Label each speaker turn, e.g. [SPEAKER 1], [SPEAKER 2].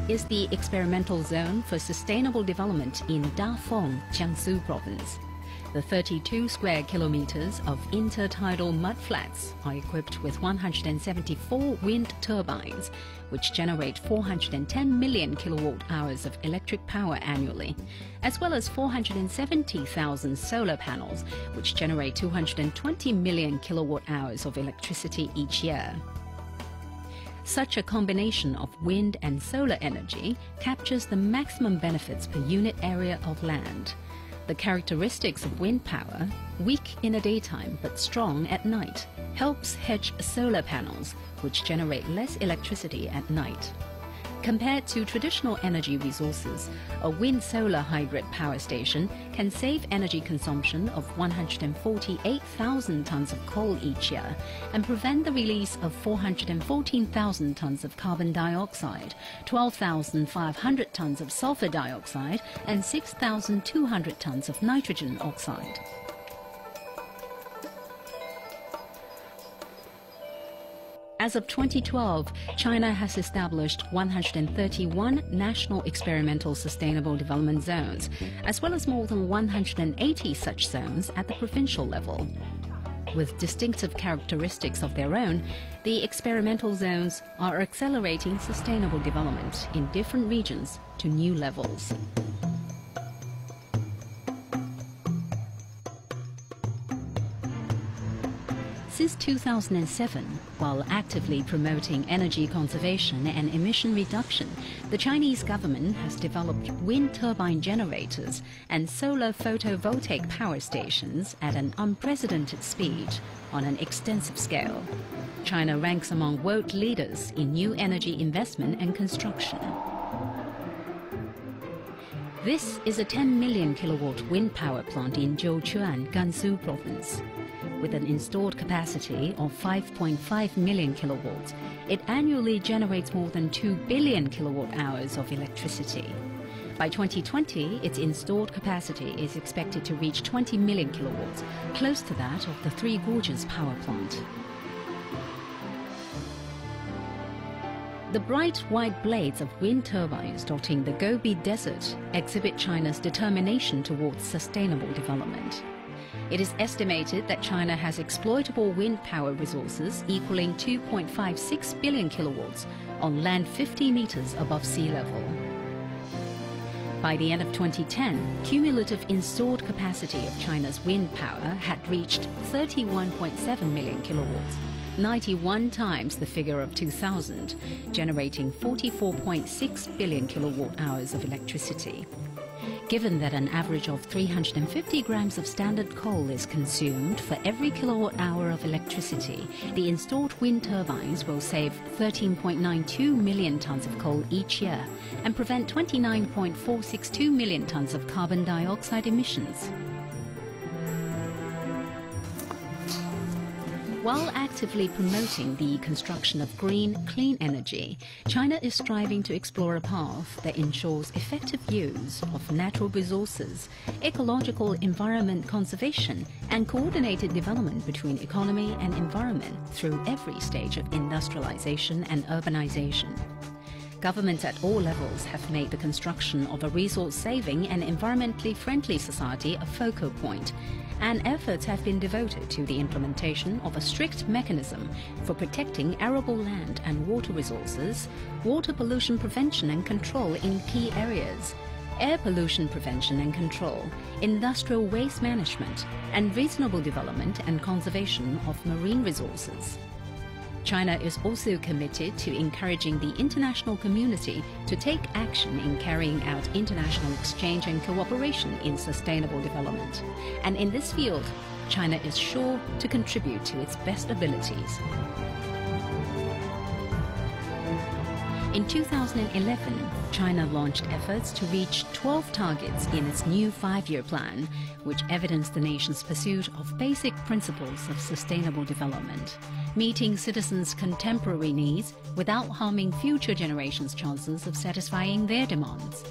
[SPEAKER 1] is the experimental zone for sustainable development in Dafeng, Jiangsu province. The 32 square kilometers of intertidal mudflats are equipped with 174 wind turbines, which generate 410 million kilowatt-hours of electric power annually, as well as 470,000 solar panels, which generate 220 million kilowatt-hours of electricity each year. Such a combination of wind and solar energy captures the maximum benefits per unit area of land. The characteristics of wind power, weak in the daytime but strong at night, helps hedge solar panels, which generate less electricity at night. Compared to traditional energy resources, a wind-solar hybrid power station can save energy consumption of 148,000 tons of coal each year and prevent the release of 414,000 tons of carbon dioxide, 12,500 tons of sulfur dioxide, and 6,200 tons of nitrogen oxide. As of 2012, China has established 131 national experimental sustainable development zones, as well as more than 180 such zones at the provincial level. With distinctive characteristics of their own, the experimental zones are accelerating sustainable development in different regions to new levels. Since 2007, while actively promoting energy conservation and emission reduction, the Chinese government has developed wind turbine generators and solar photovoltaic power stations at an unprecedented speed on an extensive scale. China ranks among world leaders in new energy investment and construction. This is a 10 million kilowatt wind power plant in Jiuquan, Gansu province. With an installed capacity of 5.5 million kilowatts, it annually generates more than 2 billion kilowatt-hours of electricity. By 2020, its installed capacity is expected to reach 20 million kilowatts, close to that of the Three Gorges power plant. The bright white blades of wind turbines dotting the Gobi Desert exhibit China's determination towards sustainable development. It is estimated that China has exploitable wind power resources equaling 2.56 billion kilowatts on land 50 meters above sea level. By the end of 2010, cumulative installed capacity of China's wind power had reached 31.7 million kilowatts, 91 times the figure of 2000, generating 44.6 billion kilowatt-hours of electricity. Given that an average of 350 grams of standard coal is consumed for every kilowatt-hour of electricity, the installed wind turbines will save 13.92 million tons of coal each year and prevent 29.462 million tons of carbon dioxide emissions. While actively promoting the construction of green, clean energy, China is striving to explore a path that ensures effective use of natural resources, ecological environment conservation, and coordinated development between economy and environment through every stage of industrialization and urbanization. Governments at all levels have made the construction of a resource-saving and environmentally friendly society a focal point, and efforts have been devoted to the implementation of a strict mechanism for protecting arable land and water resources, water pollution prevention and control in key areas, air pollution prevention and control, industrial waste management, and reasonable development and conservation of marine resources. China is also committed to encouraging the international community to take action in carrying out international exchange and cooperation in sustainable development. And in this field, China is sure to contribute to its best abilities. In 2011, China launched efforts to reach 12 targets in its new 5-year plan, which evidenced the nation's pursuit of basic principles of sustainable development, meeting citizens' contemporary needs without harming future generations' chances of satisfying their demands.